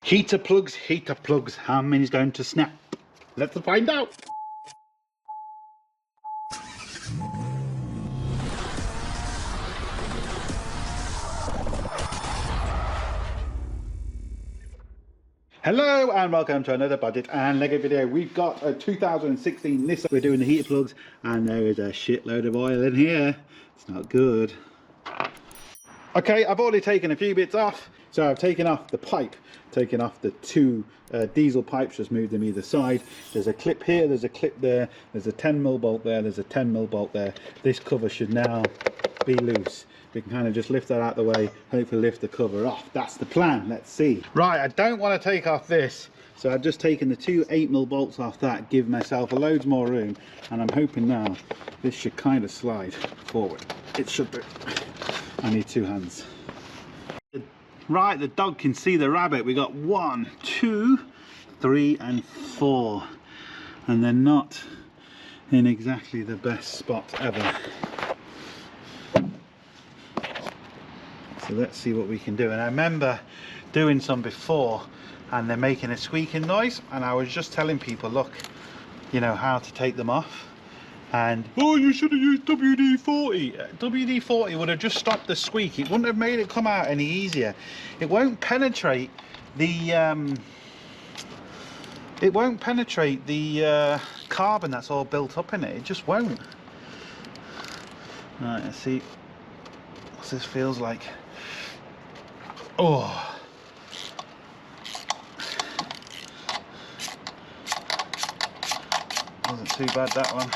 Heater plugs, how many's going to snap? Let's find out. Hello and welcome to another Bodgit and Leggit video. We've got a 2016 Nissan. We're doing the heater plugs and there is a shitload of oil in here. It's not good. Okay, I've already taken a few bits off. So I've taken off the pipe, taken off the two diesel pipes, just moved them either side. There's a clip here, there's a clip there, there's a 10mm bolt there, there's a 10mm bolt there. This cover should now be loose. We can kind of just lift that out of the way, hopefully lift the cover off. That's the plan, let's see. Right, I don't want to take off this, so I've just taken the two 8mm bolts off that, give myself a loads more room, and I'm hoping now this should kind of slide forward. It should do. I need two hands. Right, the dog can see the rabbit. We got 1, 2, 3 and 4, and they're not in exactly the best spot ever. So let's see what we can do. And I remember doing some before and they're making a squeaking noise, and I was just telling people, look, you know, how to take them off. And oh, you should have used WD-40. WD-40 would have just stopped the squeak. It wouldn't have made it come out any easier. It won't penetrate the carbon that's all built up in it. It just won't. Right, let's see what this feels like. Oh, wasn't too bad, that one.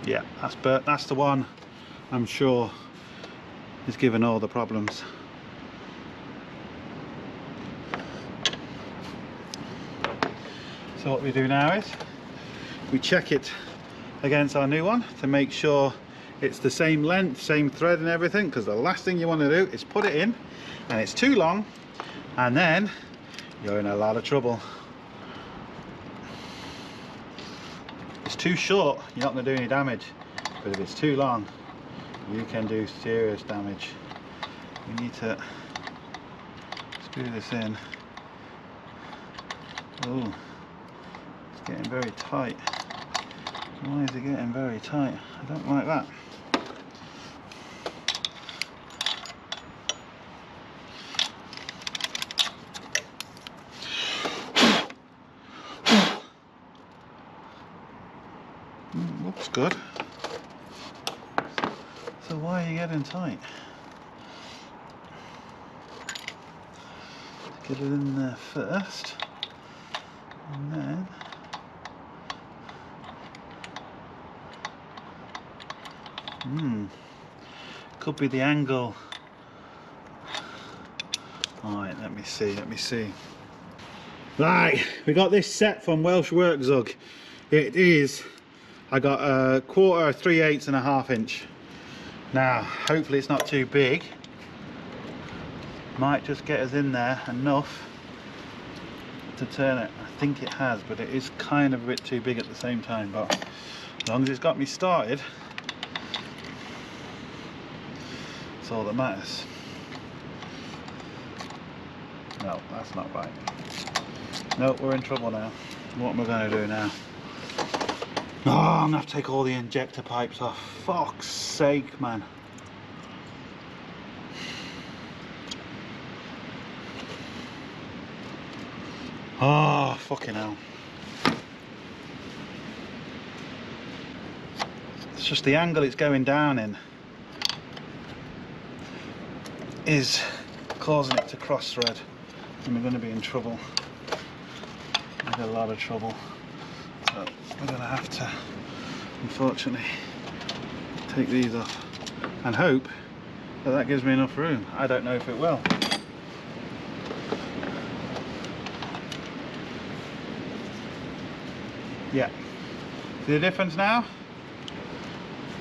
Yeah, that's the one I'm sure is giving all the problems. So what we do now is we check it against our new one to make sure it's the same length, same thread and everything, because the last thing you want to do is put it in and it's too long and then you're in a lot of trouble. Too short, you're not going to do any damage, but if it's too long, you can do serious damage. We need to screw this in. Oh, it's getting very tight. Why is it getting very tight? I don't like that. Looks good. So why are you getting tight? Get it in there first, and then could be the angle. Alright, let me see. Right, we got this set from Welsh Work Zug. It is, I got a 1/4, 3/8 and a 1/2 inch. Now, hopefully it's not too big. Might just get us in there enough to turn it. I think it has, but it is kind of a bit too big at the same time. But as long as it's got me started, that's all that matters. No, that's not right. No, we're in trouble now. What am I going to do now? Oh, I'm gonna have to take all the injector pipes off. Fuck's sake, man. Oh, fucking hell. It's just the angle it's going down in is causing it to cross thread, and we're going to be in trouble. With a lot of trouble. So we're going to have to, unfortunately, take these off and hope that that gives me enough room. I don't know if it will. Yeah. See the difference now?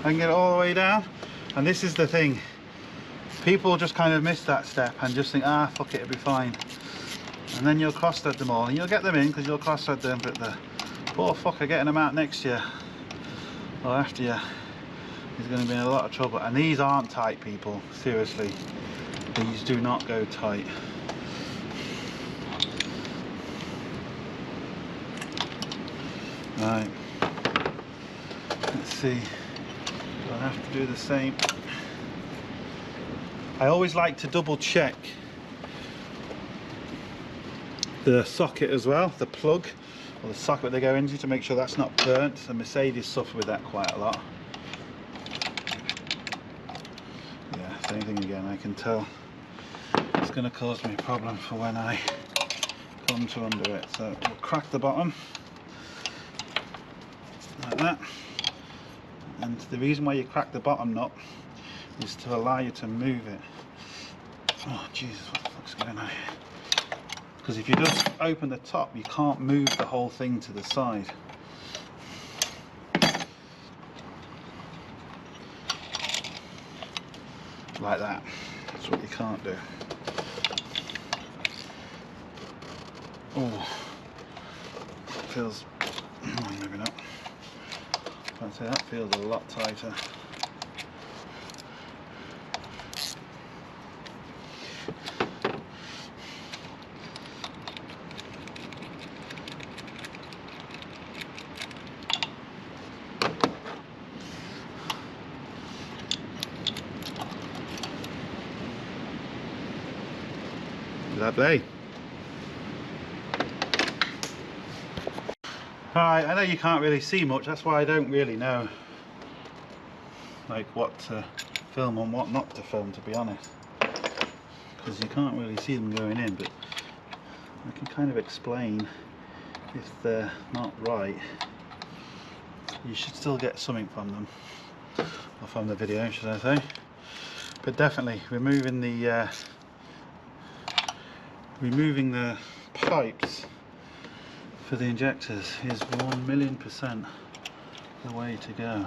I can get it all the way down. And this is the thing. People just kind of miss that step and just think, ah, fuck it, it'll be fine. And then you'll cross-thread them all. And you'll get them in because you'll cross-thread them, but the poor fucker getting them out next year or after you is going to be in a lot of trouble. And these aren't tight, people. Seriously. These do not go tight. Right. Let's see. I'll have to do the same. I always like to double check the socket as well, the plug or the socket they go into, to make sure that's not burnt. So Mercedes suffer with that quite a lot. Yeah, same thing again. I can tell it's going to cause me a problem for when I come to undo it. So we'll crack the bottom like that. And the reason why you crack the bottom nut is to allow you to move it. Oh Jesus, what the fuck's going on here? Because if you just open the top, you can't move the whole thing to the side. Like that. That's what you can't do. Oh, feels, maybe not. I'd say that feels a lot tighter. Lovely. Alright, I know you can't really see much, that's why I don't really know like what to film and what not to film, to be honest, because you can't really see them going in, but I can kind of explain if they're not right. You should still get something from them, or from the video should I say, but definitely removing the pipes for the injectors is 1,000,000% the way to go.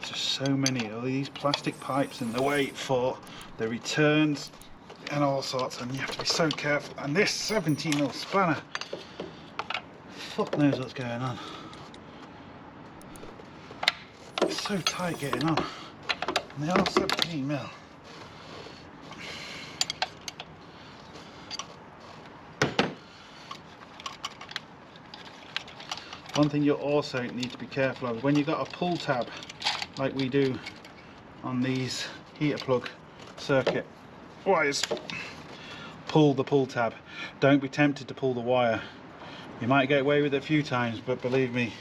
Just so many of these plastic pipes in the way for the returns and all sorts, and you have to be so careful. And this 17mm spanner, fuck knows what's going on. It's so tight getting on, and they are 17mm. One thing you also need to be careful of, when you've got a pull tab like we do on these heater plug circuit wires, pull the pull tab. Don't be tempted to pull the wire. You might get away with it a few times, but believe me,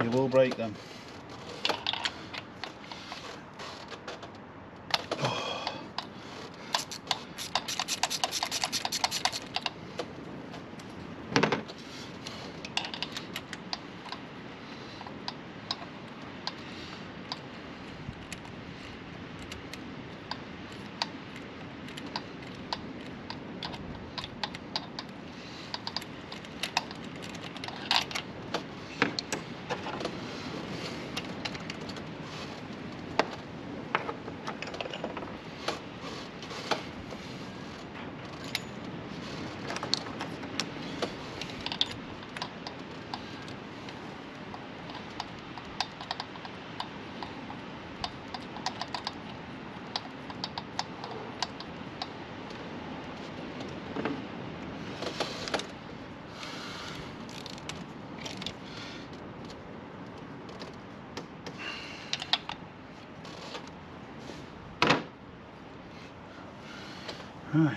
you will break them. Right,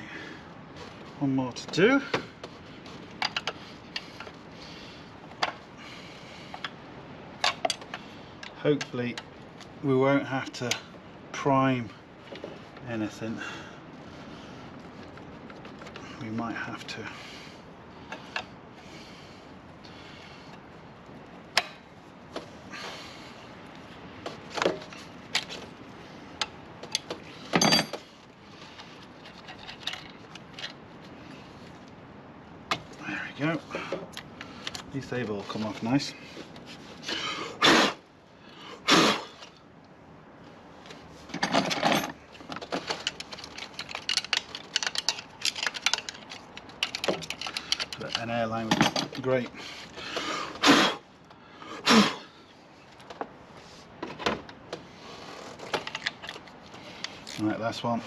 one more to do. Hopefully we won't have to prime anything. We might have to. we go. At least they've all come off nice. An airline would be great. Right, last one.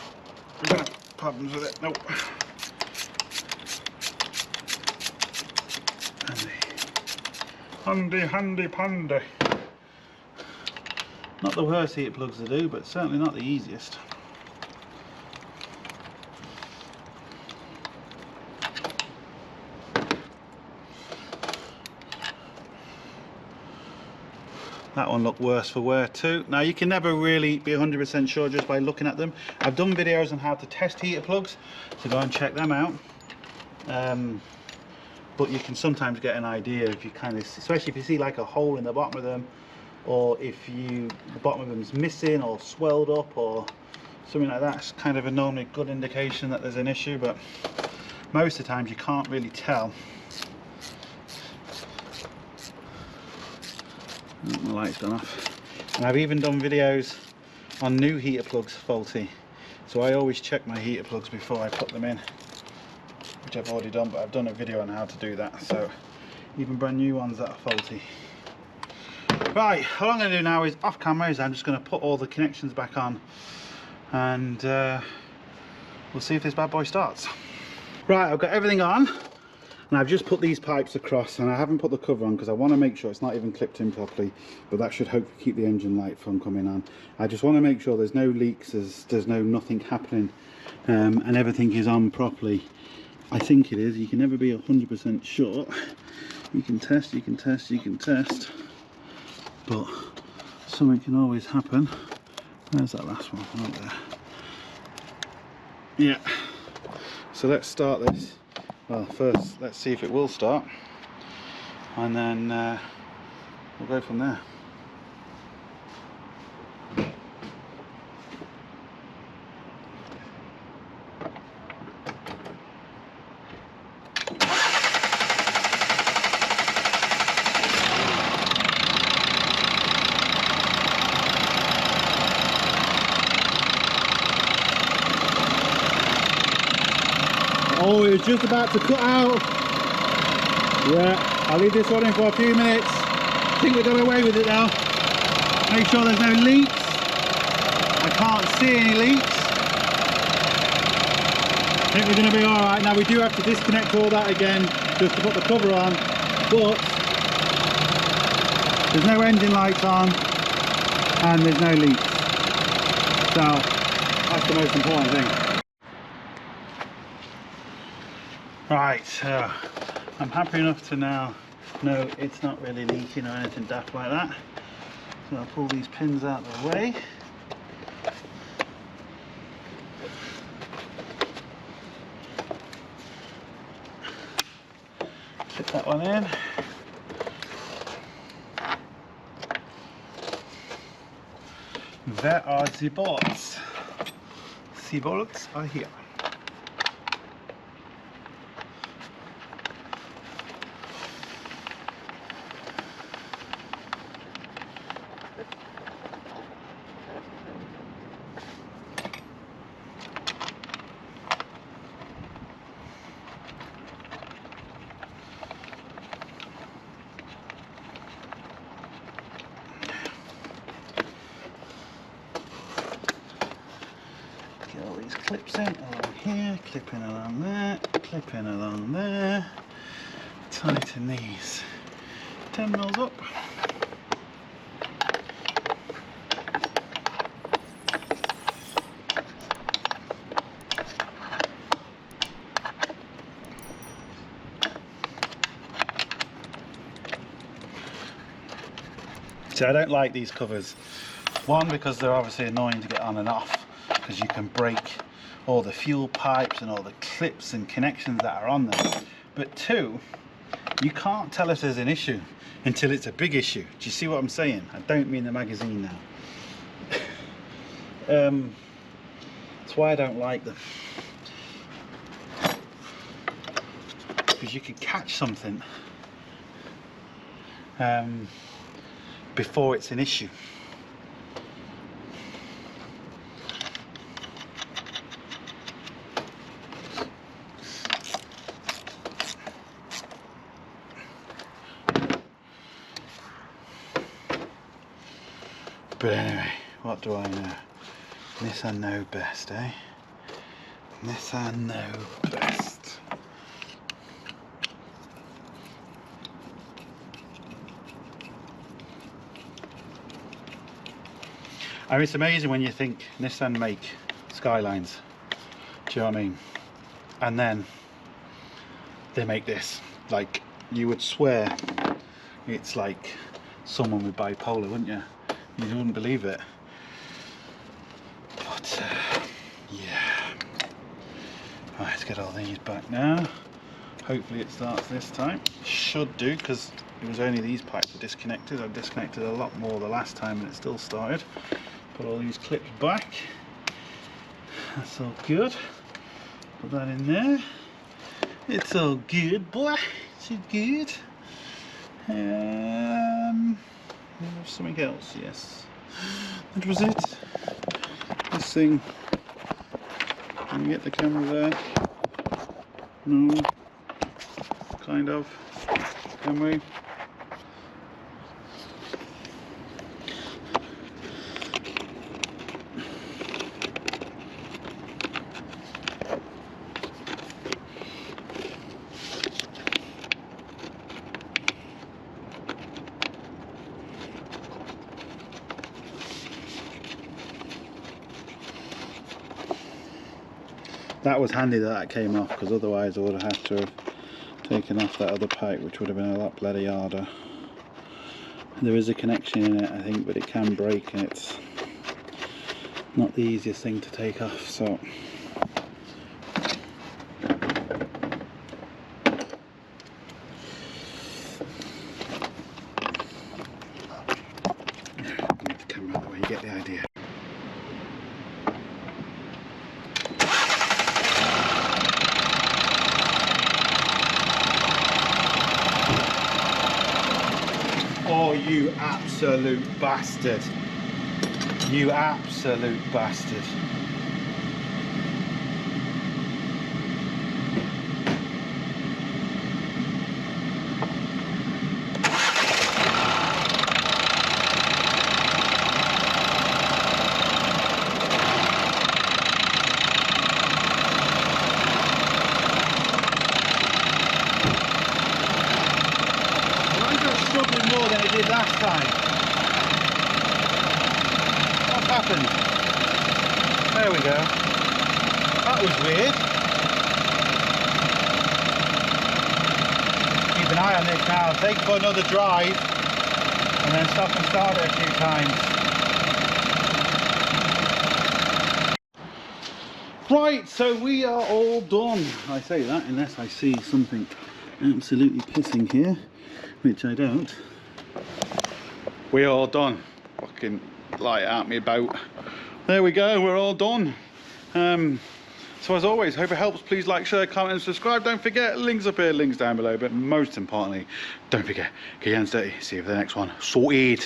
We're gonna have problems with it. Nope. Handy pandy. Not the worst heater plugs to do, but certainly not the easiest. That one looked worse for wear too. Now you can never really be 100% sure just by looking at them. I've done videos on how to test heater plugs, so go and check them out. But you can sometimes get an idea if you kind of, especially if you see like a hole in the bottom of them, or if the bottom of them is missing or swelled up or something like that. It's kind of a normally good indication that there's an issue, but most of the times you can't really tell. Oh, my light's gone off. And I've even done videos on new heater plugs faulty, so I always check my heater plugs before I put them in, which I've already done, but I've done a video on how to do that. So even brand new ones that are faulty. Right, all I'm going to do now is off camera is I'm just going to put all the connections back on, and we'll see if this bad boy starts. Right, I've got everything on. And I've just put these pipes across, and I haven't put the cover on because I want to make sure it's not even clipped in properly, but that should hopefully keep the engine light from coming on. I just want to make sure there's no leaks, there's no nothing happening, and everything is on properly. I think it is. You can never be 100% sure. You can test, you can test, you can test, but something can always happen. Where's that last one? Right there. Yeah. So let's start this. Well, first let's see if it will start, and then we'll go from there. Oh, it was just about to cut out. Yeah, I'll leave this one in for a few minutes. I think we're going away with it now. Make sure there's no leaks. I can't see any leaks. I think we're going to be alright. Now we do have to disconnect all that again just to put the cover on, but there's no engine lights on and there's no leaks. So that's the most important thing. Right, so I'm happy enough to now know it's not really leaking or anything daft like that. So I'll pull these pins out of the way. Fit that one in. Where are the bolts? The bolts are here. Get all these clips in along here, clipping along there, clipping along there. Tighten these terminals up. So I don't like these covers. One, because they're obviously annoying to get on and off, because you can break all the fuel pipes and all the clips and connections that are on them. But two, you can't tell if there's an issue until it's a big issue. Do you see what I'm saying? I don't mean the magazine now. That's why I don't like them. because you could catch something before it's an issue. But anyway, what do I know? Nissan know best, eh? Nissan know best. I mean, it's amazing when you think Nissan make Skylines. Do you know what I mean? And then they make this. Like, you would swear it's like someone with bipolar, wouldn't you? You wouldn't believe it. But yeah. Right, let's get all these back now. Hopefully it starts this time. Should do, because it was only these pipes that disconnected. I disconnected a lot more the last time and it still started. Put all these clips back. That's all good. Put that in there. It's all good, boy. It's all good. Something else, yes. That was it. This thing. Can you get the camera there? No. Kind of. Can we? That was handy that came off, because otherwise I would have had to have taken off that other pipe, which would have been a lot bloody harder. There is a connection in it, I think, but it can break and it's not the easiest thing to take off, so move the camera out of the way, you get the idea. Oh, you absolute bastard. You absolute bastard. More than it did last time. What's happened? There we go. That was weird. Keep an eye on this now. Take it for another drive and then stop and start it a few times. Right, so we are all done. I say that unless I see something absolutely pissing here, which I don't. We're all done. Fucking light out me about. There we go, we're all done. So as always, hope it helps. Please like, share, comment and subscribe. Don't forget, links up here, links down below, but most importantly, don't forget, get your hands dirty. See you for the next one. Sorted.